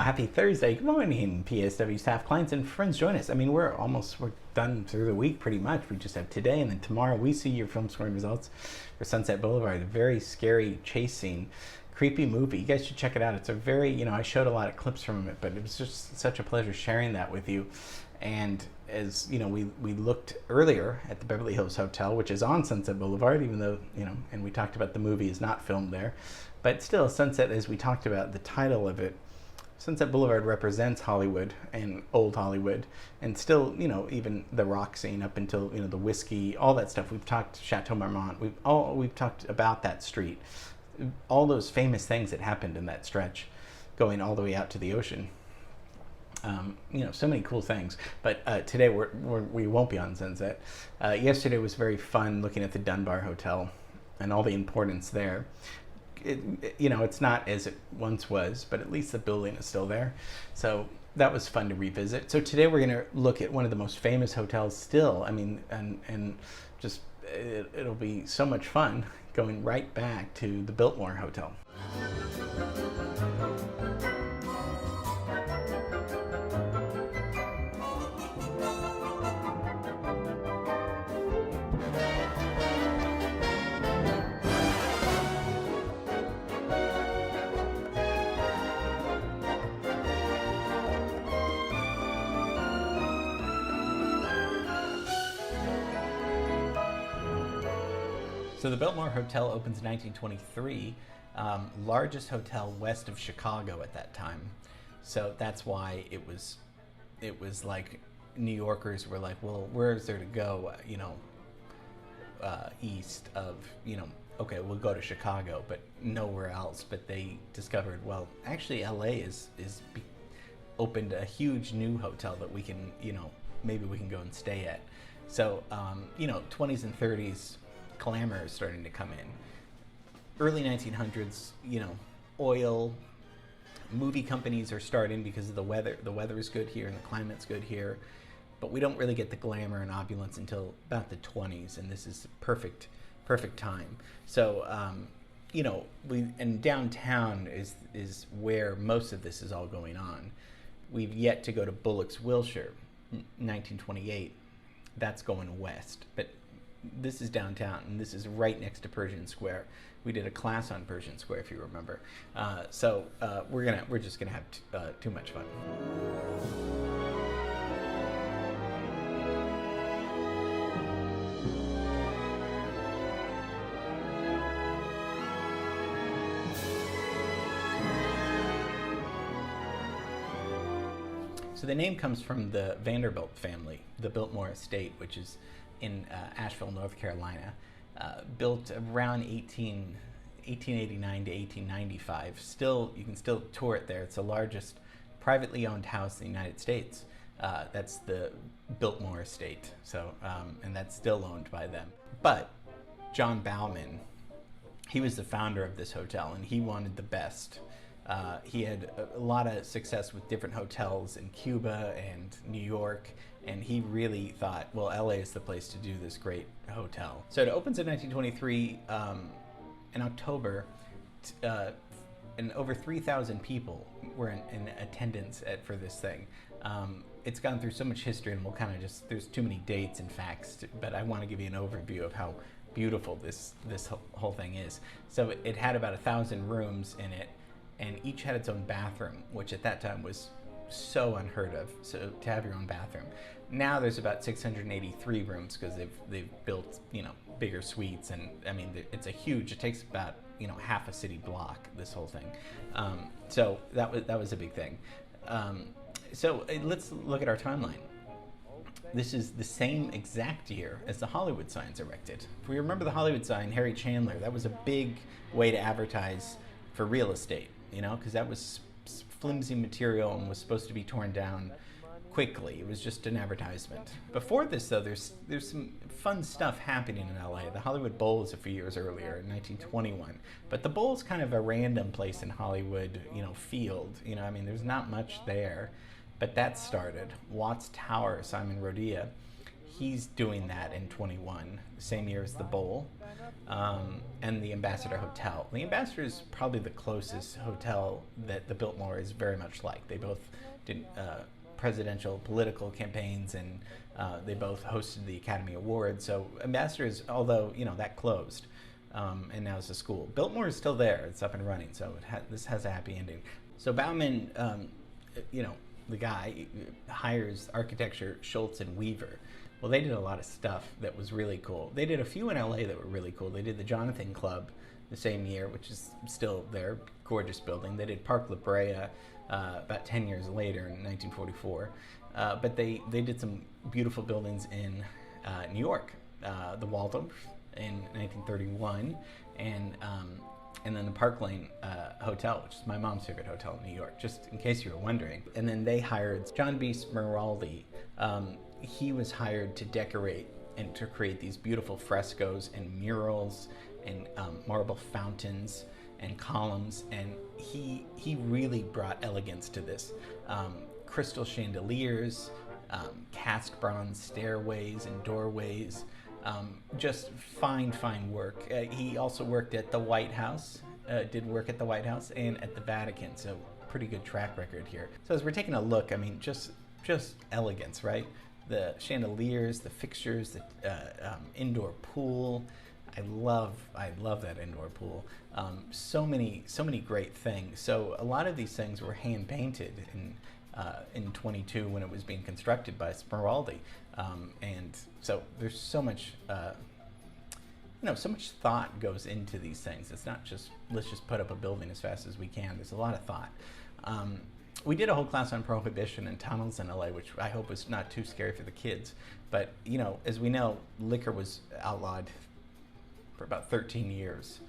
happy Thursday. Good morning, PSW staff, clients, and friends. Join us. I mean, we're done through the week pretty much. We just have today, and then tomorrow we see your film scoring results for Sunset Boulevard. A very scary chase scene, creepy movie. You guys should check it out. It's a very, I showed a lot of clips from it, but it was just such a pleasure sharing that with you. And as we looked earlier at the Beverly Hills Hotel, which is on Sunset Boulevard, even though, and we talked about the movie is not filmed there. But still, Sunset, as we talked about, the title of it, Sunset Boulevard represents Hollywood and old Hollywood, and still, even the rock scene up until, the whiskey, all that stuff. We've talked Chateau Marmont. We've talked about that street, all those famous things that happened in that stretch, going all the way out to the ocean. So many cool things. But today we won't be on Sunset. Yesterday was very fun looking at the Dunbar Hotel and all the importance there. It's not as it once was, but at least the building is still there. So that was fun to revisit. So today we're going to look at one of the most famous hotels still. I mean, and just it'll be so much fun going right back to the Biltmore Hotel. So the Biltmore Hotel opens in 1923, largest hotel west of Chicago at that time. So that's why it was like New Yorkers were like, well, where is there to go, east of, okay, we'll go to Chicago, but nowhere else. But they discovered, well, actually LA opened a huge new hotel that we can, maybe we can go and stay at. So, 20s and 30s, glamour is starting to come in. Early 1900s, oil, movie companies are starting because of the weather. The weather is good here and the climate's good here, but we don't really get the glamour and opulence until about the 20s, and this is perfect time. So, and downtown is where most of this is all going on. We've yet to go to Bullock's Wilshire, 1928. That's going west, but this is downtown, and this is right next to Pershing Square. We did a class on Pershing Square, if you remember. So we're just gonna have too much fun. So the name comes from the Vanderbilt family, the Biltmore estate, which is in Asheville, North Carolina, built around 1889 to 1895. You can still tour it there. It's the largest privately owned house in the United States. That's the Biltmore estate. So, and that's still owned by them. But John Bauman, he was the founder of this hotel, and he wanted the best. He had a lot of success with different hotels in Cuba and New York, and he really thought, well, LA is the place to do this great hotel. So it opens in 1923 in October, and over 3,000 people were in attendance for this thing. It's gone through so much history, and we'll kind of there's too many dates and facts, but I want to give you an overview of how beautiful this whole thing is. So it had about 1,000 rooms in it, and each had its own bathroom, which at that time was so unheard of, so to have your own bathroom. Now there's about 683 rooms because they've built, bigger suites, and I mean, it takes about, half a city block, this whole thing. So that was a big thing. So let's look at our timeline. This is the same exact year as the Hollywood signs erected. If we remember the Hollywood sign, Harry Chandler, that was a big way to advertise for real estate, because that was flimsy material and was supposed to be torn down quickly. It was just an advertisement. Before this, though, there's some fun stuff happening in LA. The Hollywood Bowl is a few years earlier, in 1921. But the Bowl is kind of a random place in Hollywood, field. There's not much there. But that started. Watts Tower, Simon Rodia, he's doing that in 21, the same year as the Bowl, and the Ambassador Hotel. The Ambassador is probably the closest hotel that the Biltmore is very much like. They both did presidential political campaigns, and they both hosted the Academy Awards. So Ambassador is, although that closed, and now it's a school. Biltmore is still there; it's up and running. So this has a happy ending. So Bauman, the guy hires architecture Schultz and Weaver. Well, they did a lot of stuff that was really cool. They did a few in LA that were really cool. They did the Jonathan Club the same year, which is still there, gorgeous building. They did Park La Brea about 10 years later in 1944. But they did some beautiful buildings in New York, the Waldorf in 1931, and then the Park Lane Hotel, which is my mom's favorite hotel in New York, just in case you were wondering. And then they hired John B. Smeraldi. He was hired to decorate and to create these beautiful frescoes and murals and marble fountains and columns, and he really brought elegance to this. Crystal chandeliers, cast bronze stairways and doorways, just fine work. He also worked at the White House, did work at the White House and at the Vatican, so pretty good track record here. So as we're taking a look, I mean, just elegance, right? The chandeliers, the fixtures, the indoor pool. I love that indoor pool. So many great things. So a lot of these things were hand painted in 22 when it was being constructed by Smeraldi, and so there's so much so much thought goes into these things. It's not just let's just put up a building as fast as we can. There's a lot of thought. We did a whole class on prohibition and tunnels in LA, which I hope was not too scary for the kids. But as we know, liquor was outlawed for about 13 years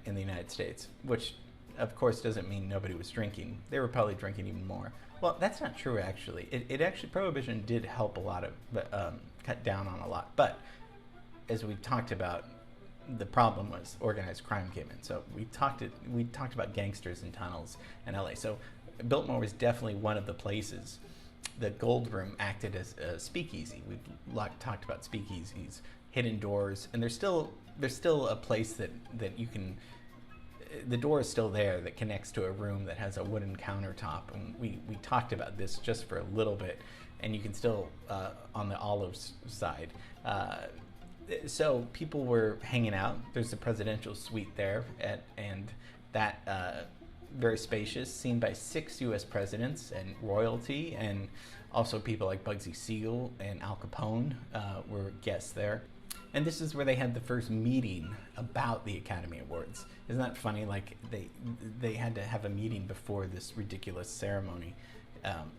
in the United States, which of course doesn't mean nobody was drinking. They were probably drinking even more. Well, that's not true actually. It actually, prohibition did help a lot of, cut down on a lot. But as we talked about, the problem was organized crime came in. So we talked about gangsters in tunnels in LA. So Biltmore was definitely one of the places. The Gold Room acted as a speakeasy. We talked about speakeasies, hidden doors, and there's still a place that you can. The door is still there that connects to a room that has a wooden countertop, and we talked about this just for a little bit, and you can still on the Olives side. So people were hanging out. There's a presidential suite there, and that very spacious, seen by 6 U.S. presidents and royalty, and also people like Bugsy Siegel and Al Capone were guests there. And this is where they had the first meeting about the Academy Awards. Isn't that funny? Like they had to have a meeting before this ridiculous ceremony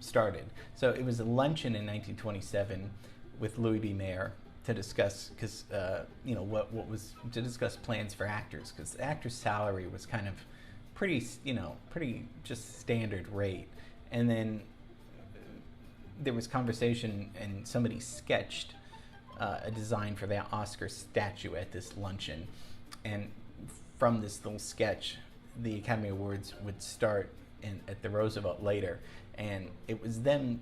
started. So it was a luncheon in 1927 with Louis B. Mayer to discuss, because what was to discuss plans for actors, because the actor's salary was kind of pretty just standard rate. And then there was conversation, and somebody sketched a design for the Oscar statue at this luncheon. And from this little sketch, the Academy Awards would start at the Roosevelt later. And it was them,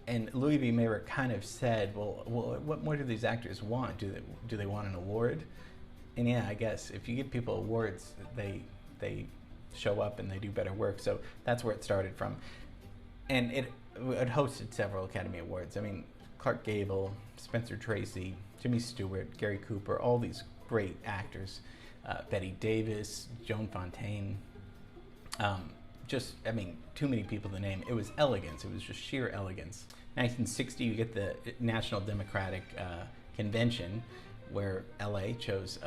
and Louis B. Mayer kind of said, well, what more do these actors want? Do they want an award? And yeah, I guess if you give people awards, they show up and they do better work. So that's where it started from. And it hosted several Academy Awards. I mean, Clark Gable, Spencer Tracy, Jimmy Stewart, Gary Cooper, all these great actors, Bette Davis, Joan Fontaine, too many people to name. It was elegance. It was just sheer elegance. 1960, you get the National Democratic Convention, where LA chose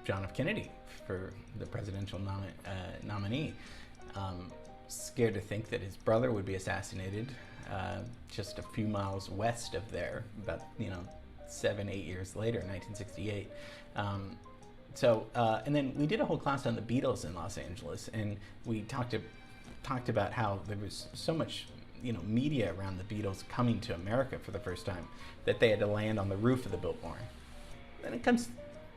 John F. Kennedy for the presidential nominee. Scared to think that his brother would be assassinated just a few miles west of there, about 7-8 years later, 1968. And then we did a whole class on the Beatles in Los Angeles, and we talked about how there was so much media around the Beatles coming to America for the first time that they had to land on the roof of the Biltmore. Then it comes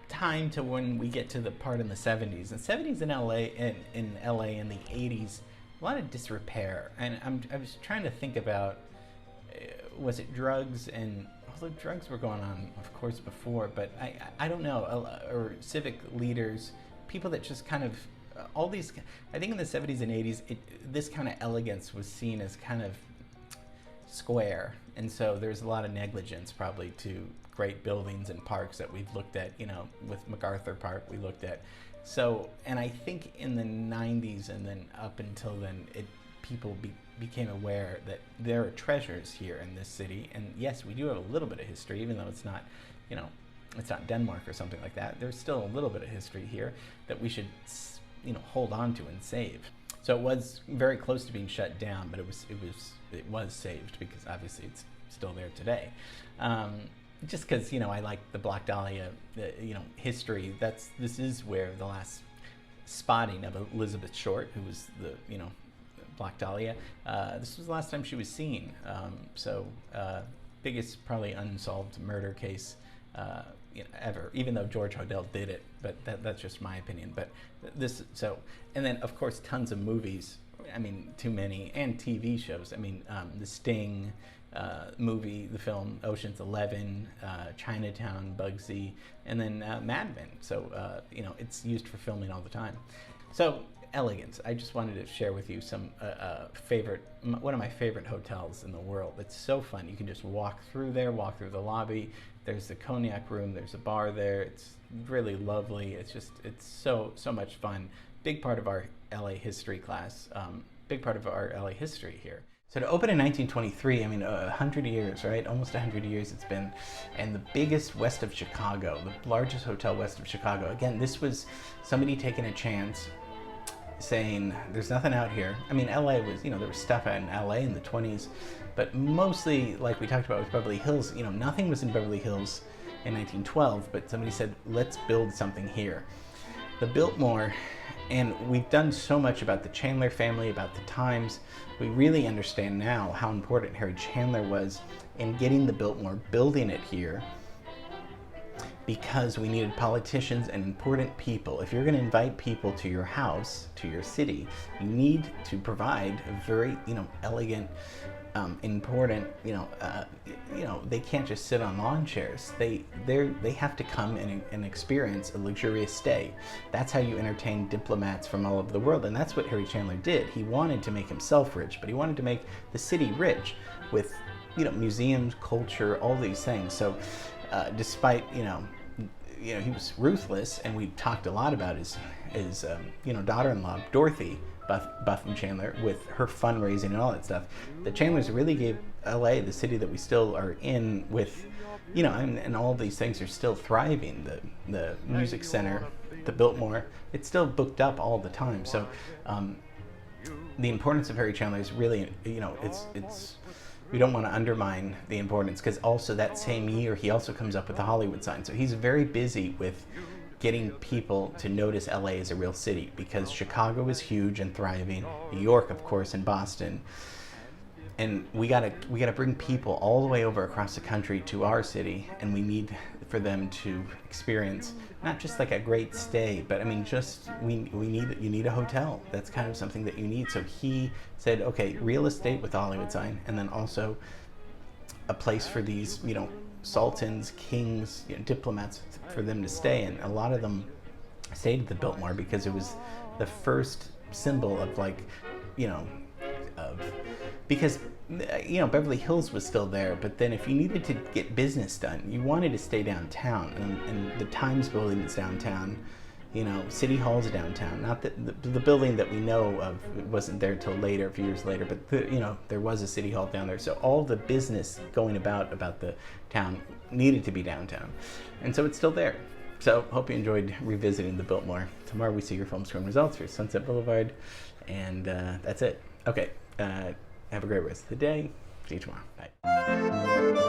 time to when we get to the part in the 70s. The 70s in LA in the 80s, a lot of disrepair. And I was trying to think about was it drugs? And although drugs were going on, of course, before, but I don't know, or civic leaders, people that just kind of, all these, I think in the 70s and 80s, this kind of elegance was seen as kind of square. And so there's a lot of negligence probably to great buildings and parks that we've looked at, with MacArthur Park we looked at. So, and I think in the 90s and then up until then, people became aware that there are treasures here in this city. And yes, we do have a little bit of history, even though it's not, it's not Denmark or something like that. There's still a little bit of history here that we should, hold on to and save. So it was very close to being shut down, but it was saved because obviously it's still there today. Just because, I like the Black Dahlia, history. This is where the last spotting of Elizabeth Short, who was the, Black Dahlia, this was the last time she was seen. Biggest probably unsolved murder case ever, even though George Hodel did it, but that's just my opinion. But and then of course tons of movies, too many, and TV shows. The Sting movie, the film Ocean's 11, Chinatown, Bugsy, and then Mad Men. So, it's used for filming all the time. So, elegance. I just wanted to share with you some one of my favorite hotels in the world. It's so fun. You can just walk through there, walk through the lobby. There's the cognac room. There's a bar there. It's really lovely. It's so much fun. Big part of our LA history class. Big part of our LA history here. So to open in 1923, 100 years, right? Almost 100 years it's been. And the biggest west of Chicago, the largest hotel west of Chicago. Again, this was somebody taking a chance, saying, there's nothing out here. LA was, there was stuff out in LA in the 20s, but mostly, like we talked about with Beverly Hills, nothing was in Beverly Hills in 1912, but somebody said, let's build something here. The Biltmore, and we've done so much about the Chandler family, about the Times. We really understand now how important Harry Chandler was in getting the Biltmore, building it here, because we needed politicians and important people. If you're going to invite people to your house, to your city, you need to provide a very, elegant, important, they can't just sit on lawn chairs. They have to come and experience a luxurious stay. That's how you entertain diplomats from all over the world, and that's what Harry Chandler did. He wanted to make himself rich, but he wanted to make the city rich with, museums, culture, all these things. So, despite, he was ruthless, and we talked a lot about his daughter-in-law, Dorothy Buffum Chandler, with her fundraising and all that stuff. The Chandlers really gave LA, the city that we still are in, with, and all of these things are still thriving. The Music Center, the Biltmore, it's still booked up all the time. So the importance of Harry Chandler is really, it's we don't want to undermine the importance, because also that same year he also comes up with the Hollywood sign. So he's very busy with getting people to notice LA as a real city, because Chicago is huge and thriving, New York, of course, and Boston. And we gotta bring people all the way over across the country to our city, and we need for them to experience not just like a great stay, but you need a hotel. That's kind of something that you need. So he said, okay, real estate with the Hollywood sign, and then also a place for these, sultans, kings, diplomats, for them to stay. And a lot of them stayed at the Biltmore because it was the first symbol of because Beverly Hills was still there, but then if you needed to get business done, you wanted to stay downtown, and the Times building is downtown, City Hall's downtown. Not that the building that we know of wasn't there till later, a few years later, but there was a City Hall down there. So all the business going about the town needed to be downtown, and so it's still there. So hope you enjoyed revisiting the Biltmore. Tomorrow we see your film screen results for Sunset Boulevard, and that's it. Okay. Have a great rest of the day. See you tomorrow. Bye.